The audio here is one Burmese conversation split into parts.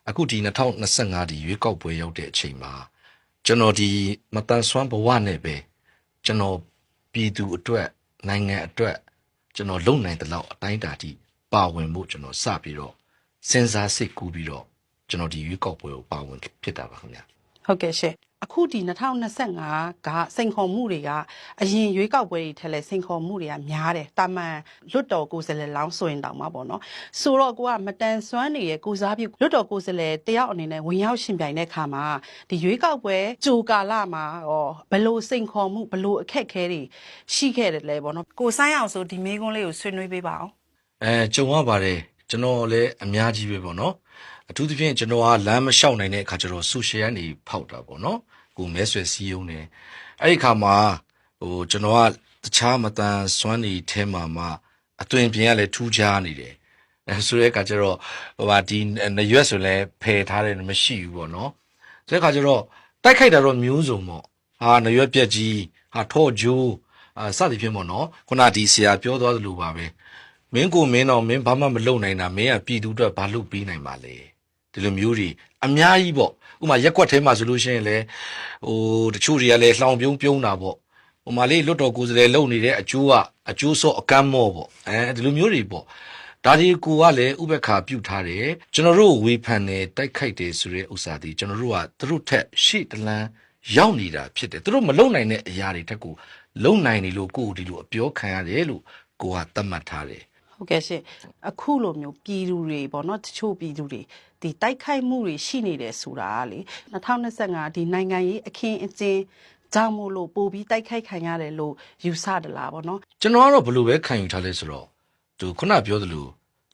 အခုဒီ2025ဒီရွေးကောက်ပွဲရောက်တဲ့အချိန်မှာကျွန်တော်ဒီမတန်ဆွမ်းဘဝနဲ့ပဲကျွန်တော်ပြည်သူအတွက်နိုင်ငံအတွက်ကျွန်တော်လုံနိုင်တဲ့လောက်အတိုင်းအတာထိပါဝင်မှုကျွန်တော်စပြီးတော့စဉ်းစားစိတ်ကူးပြီးတော့ကျွန်တော်ဒီရွေးကောက်ပွဲကိုပါဝင်ဖြစ်တာပါခင်ဗျာဟုတ်ကဲ့ရှင်အခုဒီ2025ကစိန်ခေါ်မှုတွေကအရင်ရွေးကောက်ပွဲတွေထက်လဲစိန်ခေါ်မှုတွေကများတယ်တာမန်လွတ်တော်ကိုယ်စားလှယ်လောင်းဆိုရင်တောင်မှပေါ့နော်ဆိုတော့ကိုကမတန်ဆွမ်းနေရဲ့ကိုစားပြုလွတ်တော်ကိုယ်စားလှယ်တယောက်အနေနဲ့ဝင်ရောက်ရှင်ပြိုင်တဲ့ခါမှာဒီရွေးကောက်ပွဲကြိုကာလမှာဘလို့စိန်ခေါ်မှုဘလို့အခက်အခဲတွေရှိခဲ့တယ်လဲပေါ့နော်ကိုဆိုင်အောင်ဆိုဒီမေးခွန်းလေးကိုဆွေးနွေးပေးပါအောင်ကြုံရပါတယ်ကျွန်တော်လည်းအများကြီးပဲပေါ့နော်အထူးသဖြင့်ကျွန်တော်ကလမ်းမလျှောက်နိုင်တဲ့အခါကျတော့ဆိုရှယ်ကနေဖောက်တာပေါ့နော်ကိုမဲဆွယ်စီးရုံးနေအဲ့ဒီခါမှာကျွန်တော်ကတခြားမတန်စွမ်းနေထဲမှာအသွင်ပြင်ကလည်းထူးခြားနေတယ်ဆိုတဲ့အခါကျတော့ဒီနရွက်ဆိုလည်းဖယ်ထားတယ်မရှိဘူးပေါ့နော်ဆိုတဲ့အခါကျတော့တိုက်ခိုက်တာတော့မျိုးစုံပေါ့နရွက်ပြက်ကြီးထော့ဂျိုးစသည်ဖြင့်ပေါ့နော်ခုနဒီဆရာပြောသွားသလိုပါပဲမင်းကိုမင်းတော့မင်းဘာမှမလုပ်နိုင်တာမင်းကပြည်သူအတွက်ဘာလုပ်ပေးနိုင်ပါလဲဒီလိုမျိုးတွေအများကြီးပေါ့ဥမာရက်ကွက်ထဲမှာဆိုလို့ရှိရင်လည်းတချို့တွေကလည်းလှောင်ပြုံးတာပေါ့ဥမာလေးလွတ်တော်ကိုယ်စားလှယ်လုပ်နေတဲ့အကျိုးစော့အကမ်းမော့ပေါ့ဒီလိုမျိုးတွေပေါ့ဒါဒီကိုကလည်းဥပက္ခပြုထားတယ်ကျွန်တော်တို့ဝေဖန်တယ်တိုက်ခိုက်တယ်ဆိုတဲ့ဥစ္စာတွေကျွန်တော်တို့ကသူတို့ထက်ရှေ့တလန်းရောက်နေတာဖြစ်တယ်သူတို့မလုံနိုင်တဲ့အရာတွေတက်ကိုလုံနိုင်နေလို့ကိုယ်ဒီလိုအပြောခံရတယ်လို့ကိုကသတ်မှတ်ထားတယ်ဟုတ်ကဲ့ရှင်အခုလိုမျိုးပြည်သူတွေပေါ့နော်တချို့ပြည်သူတွေဒီတိုက်ခိုက်မှုတွေရှိနေတယ်ဆိုတာကလေ2025ဒီနိုင်ငံရေးအခင်းအကျင်းကြောင့်မို့လို့ပို့ပြီးတိုက်ခိုက်ခံရတယ်လို့ယူဆတယ်လားပေါ့နော်ကျွန်တော်ကတော့ဘယ်လိုပဲခံယူထားလဲဆိုတော့သူခုနပြောသလို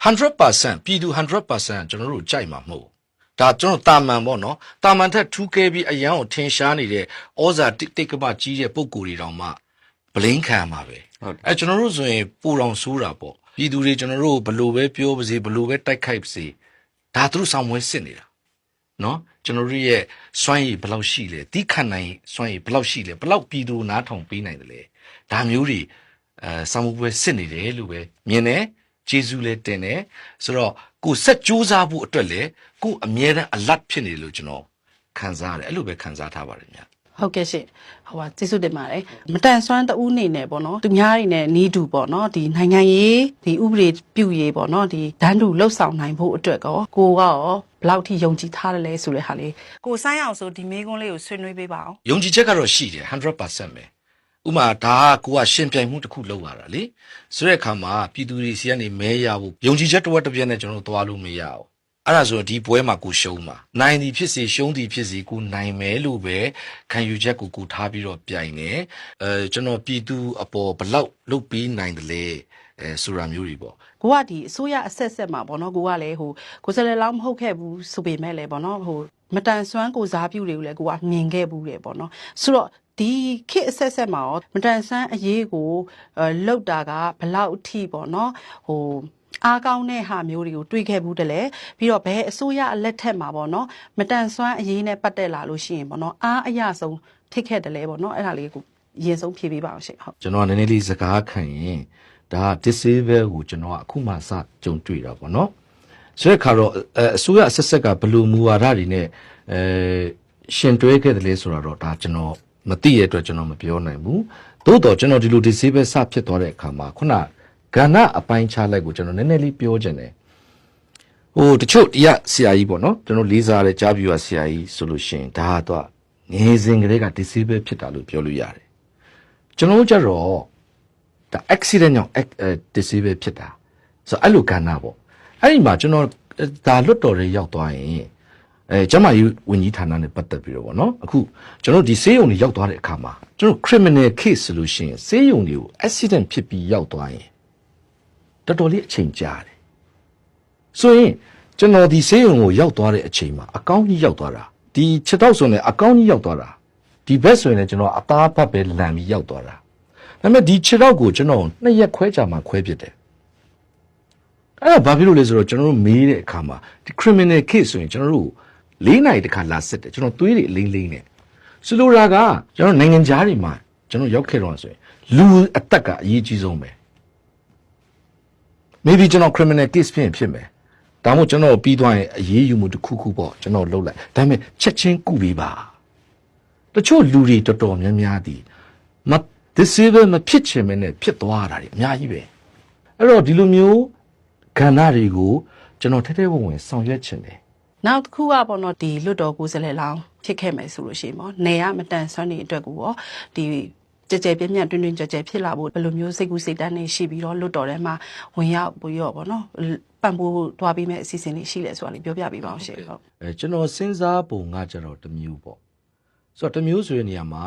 100%ပြည်သူ100%ကျွန်တော်တို့ကြိုက်မှာမဟုတ်ဒါကျွန်တော်တာမန်ပေါ့နော်တာမန်ထက်ထူးကဲပြီးအရန်ကိုထင်ရှားနေတဲ့ဩဇာတိတ်ကပကြီးတဲ့ပုံကိုယ်တွေတောင်မှဘလိန်ခံမှာပဲကျွန်တော်တို့ဆိုရင်ပူတော်ဆိုးတာပေါ့ပြည်သူတွေကျွန်တော်တို့ဘယ်လိုပဲပြောပါစေဘယ်လိုပဲတိုက်ခိုက်ပါစေဒါသူတို့ဆောင်ဝဲစစ်နေတာနော်ကျွန်တော်တို့ရဲ့စွမ်းရည်ဘယ်လောက်ရှိလဲတိခတ်နိုင်စွမ်းရည်ဘယ်လောက်ရှိလဲဘယ်လောက်ပြည်သူနားထောင်ပေးနိုင်တယ်လဲဒါမျိုးတွေဆောင်ပွဲစစ်နေတယ်လို့ပဲမြင်တယ်ကျေးဇူးလည်းတင်တယ်ဆိုတော့ကိုဆက်ကြိုးစားဖို့အတွက်လည်းကိုအမြဲတမ်း alert ဖြစ်နေလို့ကျွန်တော်ခံစားရတယ်အဲ့လိုပဲခံစားထားပါတယ်များဟုတ်ကဲ့ရှင်ကျေးဇူးတင်ပါတယ်မတန်ဆွမ်းတဦးနေနဲ့ပေါ့နော်သူများတွေနဲ့နီးတူပေါ့နော်ဒီနိုင်ငံရေးဒီဥပဒေပြုရေးပေါ့နော်ဒီဒန်းတူလှုပ်ဆောင်နိုင်ဖို့အတွက်ကိုကရောဘယ်လောက်ထိယုံကြည်ထားတယ်လဲဆိုတဲ့ဟာလေးကိုဆိုင်အောင်ဆိုဒီမေးခွန်းလေးကိုဆွေးနွေးပေးပါအောင်ယုံကြည်ချက်ကတော့ရှိတယ်100%ပဲဥမာဒါကကိုကရှင်ပြိုင်မှုတစ်ခုလုပ်ရတာလေဆိုတဲ့အခါမှာပြည်သူတွေစီကနေမဲရဖို့ယုံကြည်ချက်တစ်ဝက်တစ်ပြက်နဲ့ကျွန်တော်တို့သွားလို့မရအောင်အဲ့ဒါဆိုဒီပွဲမှာကိုရှုံးမှာနိုင်သည်ဖြစ်စေရှုံးသည်ဖြစ်စေကိုနိုင်မယ်လို့ပဲခံယူချက်ကိုထားပြီးတော့ပြိုင်နေကျွန်တော်ပြည်သူအပေါ်ဘလောက်လုပ်ပြီးနိုင်တယ်လေဆိုတာမျိုးတွေပေါ့ကိုကဒီအစိုးရအဆက်မှာပေါ့နော်ကိုကလည်းကိုယ်စားလှယ်လောင်းမဟုတ်ခဲ့ဘူးဆိုပေမဲ့လည်းပေါ့နော်မတန်ဆွမ်းကိုစားပြုတွေကိုလည်းကိုကမြင်ခဲ့ဘူးတယ်ပေါ့နော်ဆိုတော့ဒီခေတ်အဆက်မှာရောမတန်ဆွမ်းအရေးကိုလောက်တာကဘလောက်အထိပေါ့နော်အားကောင်းတဲ့ဟာမျိုးတွေကိုတွေးခဲ့ဘူးတည်းပြီးတော့ဘယ်အစိုးရအလက်ထက်မှာပေါ့နော်မတန်ဆွမ်းအရေးနဲ့ပတ်သက်လာလို့ရှိရင်ပေါ့နော်အားအရဆုံးထိခဲ့တယ်လေပေါ့နော်အဲ့ဒါလေးကိုအရင်ဆုံးဖြေပေးပါအောင်ရှင်ဟုတ်ကျွန်တော်နည်းနည်းလေးစကားခံရင်ဒါ disable ကိုကျွန်တော်အခုမှစကြုံတွေ့တာပေါ့နော်ဆိုတဲ့အခါတော့အစိုးရအဆက်ဆက်ကဘလို့မူဝါဒတွေနဲ့ရှင်တွဲခဲ့တယ်လေဆိုတော့ဒါကျွန်တော်မသိရတဲ့အတွက်ကျွန်တော်မပြောနိုင်ဘူးသို့တော့ကျွန်တော်ဒီလို disable စဖြစ်သွားတဲ့အခါမှာခုနကဏ္ဍအပိုင်းခြားလိုက်ကိုကျွန်တော်နည်းနည်းလေးပြောချင်တယ်တချို့တရားဆရာကြီးပေါ့နော်ကျွန်တော်လေးစားတဲ့ကြားပြူဆရာကြီးဆိုလို့ရှိရင်ဒါတော့ငယ်စဉ်ကလေးက disable ဖြစ်တာလို့ပြောလို့ရတယ်ကျွန်တော်ကြတော့ဒါ accident ကြောင့်disable ဖြစ်တာဆိုတော့အဲ့လိုကဏ္ဍပေါ့အဲ့ဒီမှာကျွန်တော်ဒါလွတ်တော်တွေရောက်သွားရင်ကျမကြီးဝန်ကြီးဌာနနဲ့ပတ်သက်ပြီးတော့ဗောနော်အခုကျွန်တော်ဒီဆေးရုံတွေရောက်သွားတဲ့အခါမှာကျွန်တော် criminal case ဆိုလို့ရှိရင်ဆေးရုံတွေကို accident ဖြစ်ပြီးရောက်သွားရင်တော်တော်လေးအချိန်ကြာတယ်ဆိုရင်ကျွန်တော်ဒီဆေးရုံကိုရောက်သွားတဲ့အချိန်မှာအကောင်းကြီးရောက်သွားတာဒီခြေထောက်ဆိုရင်အကောင်းကြီးရောက်သွားတာဒီဘက်ဆိုရင်လည်းကျွန်တော်အသားဘက်ပဲလန်ပြီးရောက်သွားတာဒါပေမဲ့ဒီခြေထောက်ကိုကျွန်တော်2ရက်ခွဲကြာမှခွဲပစ်တယ်အဲ့ဒါဘာဖြစ်လို့လဲဆိုတော့ကျွန်တော်တို့မေးတဲ့အခါမှာဒီ criminal case ဆိုရင်ကျွန်တော်တို့4နာရီတခါလာစစ်တယ်ကျွန်တော်သွေးတွေအလိမ့်လိမ့်နဲ့ဆိုလိုတာကကျွန်တော်နိုင်ငံသားတွေမှာကျွန်တော်ရောက်ခဲ့တော့ဆိုရင်လူအသက်ကအရေးကြီးဆုံးပဲ maybe ကျွန်တော် criminal case ဖြစ်မယ် ဒါမှမဟုတ်ကျွန်တော်ပြီးသွားရင်အရေးယူမှုတစ်ခုခုပေါ့ကျွန်တော်လုပ်လိုက်ဒါပေမဲ့ချက်ချင်းကုပေးပါတချို့လူတွေတော်တော်များများဒီမ disable မဖြစ်ချင်မနဲ့ဖြစ်သွားတာတွေအများကြီးပဲအဲ့တော့ဒီလိုမျိုးကဏ္ဍတွေကိုကျွန်တော်ထဲထဲဝင်ဝင်ဆောင်ရွက်ချင်တယ် နောက်တစ်ခုကပေါ့နော်ဒီလွတ်တော်ကိုယ်စားလှယ်လောင်းဖြစ်ခဲ့မယ်ဆိုလို့ရှိရင်ပေါ့နေရမတန်ဆွမ်းနေအတွက်ကိုရောဒီကြကြပြည့်ပြည့်တွင်တွင်ကြကြဖြစ်လာဖို့ဘယ်လိုမျိုးစိတ်ကူးစိတ်တန်းနေရှိပြီးတော့လွတ်တော်ထဲမှာဝင်ရောက်ပြီးတော့ပေါ့နော်ပံ့ပိုးသွားပြီးမဲ့အစီအစဉ်တွေရှိလဲဆိုတာလေးပြောပြပေးပါအောင်ရှင်ဟုတ်ကျွန်တော်စဉ်းစားပုံကကျတော့တစ်မျိုးပေါ့ဆိုတော့တစ်မျိုးဆိုတဲ့နေရာမှာ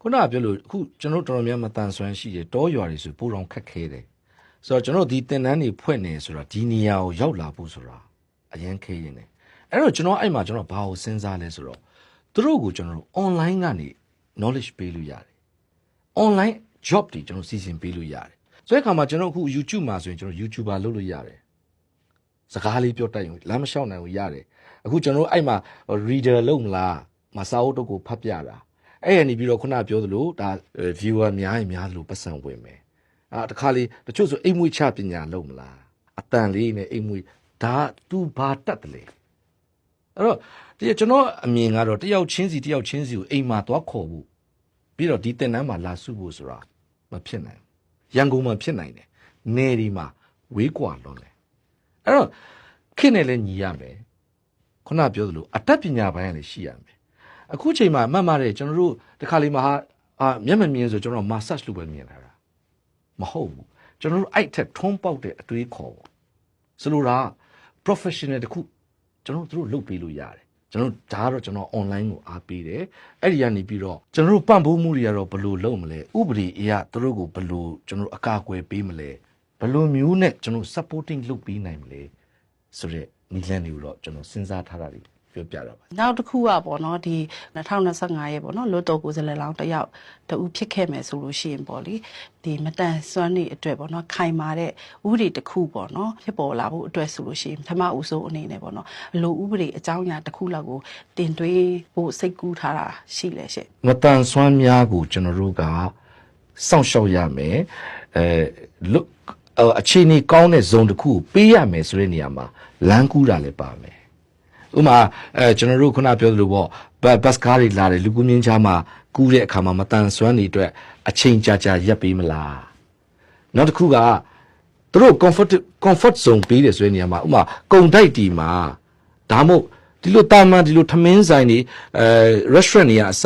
ခုနကပြောလို့အခုကျွန်တော်တော်တော်များမတန်ဆွမ်းရှိတယ်တောရွာတွေဆိုပိုတော့ခက်ခဲတယ်ဆိုတော့ကျွန်တော်ဒီတင်တန်းတွေဖွင့်နေဆိုတော့ဒီနေရာကိုရောက်လာဖို့ဆိုတာအရင်ခဲရင်တယ်အဲ့တော့ကျွန်တော်အဲ့မှာကျွန်တော်ဘာကိုစဉ်းစားလဲဆိုတော့သူတို့ကိုကျွန်တော်တို့ online ကနေ knowledge ပေးလို့ရတယ် online job တွေကျွန်တော်စီစဉ်ပေးလို့ရတယ်ဆိုတဲ့အခါမှာကျွန်တော်အခု YouTube မှာဆိုရင်ကျွန်တော် YouTuber လုပ်လို့ရတယ်စကားလေးပြောတတ်ရင်လမ်းမလျှောက်နိုင်ဘူးရတယ်အခုကျွန်တော်အဲ့မှာ reader လုပ်မလားမစာအုပ်တော့ကိုဖတ်ပြတာအဲ့ရနေပြီးတော့ခုနပြောသလိုဒါ viewer များရင်များလို့ပတ်စံဝင်မယ်တခါလေတချို့ဆိုအိမ်မွေးချပညာလုပ်မလားအတန်လေးနဲ့အိမ်မွေးဒါ तू ဘာတတ်တယ်လဲအဲ့တော့ဒီကျွန်တော်အမြင်ကတော့တယောက်ချင်းစီကိုအိမ်မှာသွားခေါ်ဖို့ပြီးတော့ဒီတင်တန်းမှာလာစုဖို့ဆိုတာမဖြစ်နိုင်ဘူးရန်ကုန်မှာဖြစ်နိုင်တယ်နေဒီမှာဝေးကွာလွန်တယ်အဲ့တော့ခေတ်နဲ့လည်းညီရမယ်ခုနပြောသလိုအတတ်ပညာပိုင်းကလည်းရှိရမယ်အခုချိန်မှာမှတ်မှတဲ့ကျွန်တော်တို့တခါလေးမှာမျက်မမြင်ဆိုကျွန်တော် massage လုပ်ပဲမြင်လာတာမဟုတ်ဘူးကျွန်တော်တို့အဲ့ထက်ထုံးပေါက်တဲ့အတွေးခေါ်ဆိုလိုတာ professional တခုကျွန်တော်တို့လုပ်ပေးလို့ရတယ်ကျွန်တော်ဒါကတော့ကျွန်တော် online ကိုအားပေးတယ်အဲ့ဒီကနေပြီးတော့ကျွန်တော်တို့ပံ့ပိုးမှုတွေကတော့ဘယ်လိုလုပ်မလဲဥပဒေအရာသူတို့ကိုဘယ်လိုကျွန်တော်အကာအကွယ်ပေးမလဲဘယ်လိုမျိုးနဲ့ကျွန်တော် supporting လုပ်ပေးနိုင်မလဲဆိုတဲ့နည်းလမ်းတွေကိုတော့ကျွန်တော်စဉ်းစားထားတာတွေပြောပြတော့ပါနောက်တစ်ခုကပေါ့နော်ဒီ2025ရဲ့ပေါ့နော်လွတ်တော်ကိုယ်စားလှယ်လောင်းတယောက်တူဖြစ်ခဲ့မယ်ဆိုလို့ရှိရင်ပေါ့လေဒီမတန်ဆွမ်းနေအတွက်ပေါ့နော်ခိုင်မာတဲ့ဥပဒေတစ်ခုပေါ့နော်ဖြစ်ပေါ်လာဖို့အတွက်ဆိုလို့ရှိရင်ပထမဦးဆုံးအနေနဲ့ပေါ့နော်ဘလို့ဥပဒေအကြောင်းအရာတစ်ခုလောက်ကိုတင်သွင်းဖို့စိတ်ကူးထားတာရှိလဲရှင့်မတန်ဆွမ်းများကိုကျွန်တော်တို့ကစောင့်ရှောက်ရမယ်အခြေအနေကောင်းတဲ့ဇုံတစ်ခုကိုပေးရမယ်ဆိုတဲ့နေရာမှာလမ်းကူးတာလည်းပါမယ်ဥမာကျွန်တော်တို့ခုနပြောသလိုပေါ့ဘတ်ကားတွေလာတယ်လူကူးမြင်းချားမှာကူးတဲ့အခါမှာမတန်ဆွမ်းနေအတွက်အချိန်ကြာကြာရပ်ပေးမလားနောက်တစ်ခုကသူတို့ comfort zone ပေးတယ်ဆိုတဲ့နေရာမှာဥမာကုံတိုက်တီမှာဒါမှမဟုတ်ဒီလိုတာမန်ဒီလိုထမင်းဆိုင်တွေrestaurant တွေကအစ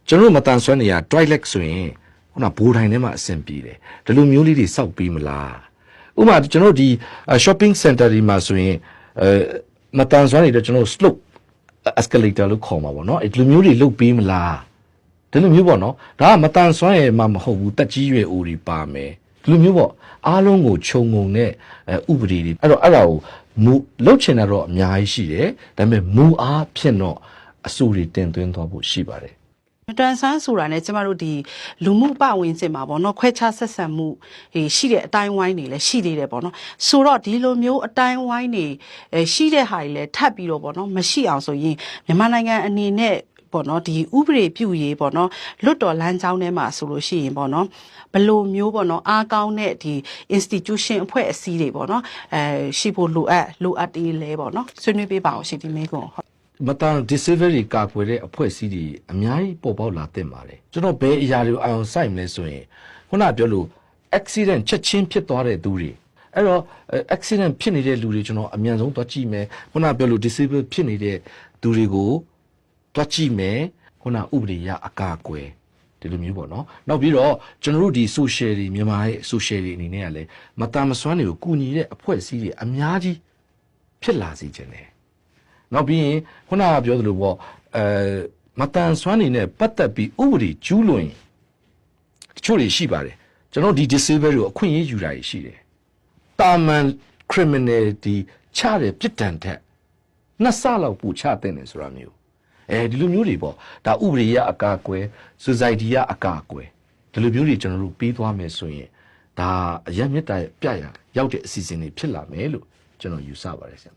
ကျွန်တော်တို့မတန်ဆွမ်းနေရ toilet ဆိုရင်ခုနဘိုးထိုင်ထဲမှာအဆင်ပြေတယ်ဒီလိုမျိုးလေးတွေစောက်ပေးမလားဥမာကျွန်တော်ဒီ shopping center တွေမှာဆိုရင်မတန်ဆွမ်းနေတဲ့ကျွန်တော် slope escalator လို့ခေါ်မှာပေါ့နော်အဲ့ဒီလိုမျိုးတွေလုပ်ပေးမလားဒီလိုမျိုးပေါ့နော်ဒါကမတန်ဆွမ်းရမှာမဟုတ်ဘူးတက်ကြီးရွယ်အိုတွေပါမယ်ဒီလိုမျိုးပေါ့အားလုံးကိုခြုံငုံတဲ့ဥပဒေတွေအဲ့တော့အဲ့ဒါကိုမူလုတ်ချင်တာတော့အများကြီးရှိတယ်ဒါပေမဲ့မူအားဖြင့်တော့အစိုးရတင်သွင်းသွားဖို့ရှိပါတယ်မတန်ဆန်းဆိုတာနဲ့ကျမတို့ဒီလူမှုပဝင်စင်မှာပေါ့နော်ခွဲခြားဆက်ဆံမှုရှိတဲ့အတိုင်းဝိုင်းတွေလည်းရှိသေးတယ်ပေါ့နော်ဆိုတော့ဒီလိုမျိုးအတိုင်းဝိုင်းတွေရှိတဲ့ဟာတွေလည်းထပ်ပြီးတော့ပေါ့နော်မရှိအောင်ဆိုရင်မြန်မာနိုင်ငံအနေနဲ့ပေါ့နော်ဒီဥပဒေပြုရေးပေါ့နော်လွတ်တော်လမ်းကြောင်းထဲမှာဆိုလို့ရှိရင်ပေါ့နော်ဘလိုမျိုးပေါ့နော်အားကောင်းတဲ့ဒီ institution အဖွဲ့အစည်းတွေပေါ့နော်ရှိဖို့လိုအပ်သေးလဲပေါ့နော်ဆွေးနွေးပေးပါအောင်ရှင်ဒီမေးခွန်းမတန် disability ကာကွယ်တဲ့အဖွဲ့အစည်းတွေအများကြီးပေါ်ပေါက်လာတဲ့မှာလေကျွန်တော်ဘယ်အရာတွေကိုအာရုံစိုက်မလဲဆိုရင်ခုနပြောလို့ accident ချက်ချင်းဖြစ်သွားတဲ့သူတွေအဲ့တော့ accident ဖြစ်နေတဲ့လူတွေကျွန်တော်အမြန်ဆုံးသွားကြည့်မယ်ခုနပြောလို့ disable ဖြစ်နေတဲ့သူတွေကိုသွားကြည့်မယ်ခုနဥပဒေရအကာအကွယ်ဒီလိုမျိုးပေါ့နော်နောက်ပြီးတော့ကျွန်တော်တို့ဒီ social တွေမြန်မာရဲ့ social တွေအနေနဲ့ကလည်းမတန်မစွမ်းတွေကိုကူညီတဲ့အဖွဲ့အစည်းတွေအများကြီးဖြစ်လာစေခြင်းတယ်နောက်ပြီးရင်ခုနကပြောသလိုပေါ့မတန်ဆွမ်းနေနဲ့ပတ်သက်ပြီးဥပဒေကျူးလွန်တချို့တွေရှိပါတယ်ကျွန်တော်ဒီ disable ကိုအခွင့်အရေးယူတာရှိတယ်တာမန် criminality ချတဲ့ပြစ်ဒဏ်ထက်နှစ်ဆလောက်ပိုချတဲ့နေဆိုတာမျိုးဒီလိုမျိုးတွေပေါ့ဒါဥပဒေရအကာအကွယ် society ရအကာအကွယ်ဒီလိုမျိုးတွေကျွန်တော်တို့ပြီးသွားမယ်ဆိုရင်ဒါအရမြတ်တာပြရရောက်တဲ့အစီအစဉ်တွေဖြစ်လာမယ်လို့ကျွန်တော်ယူဆပါတယ်ဆရာ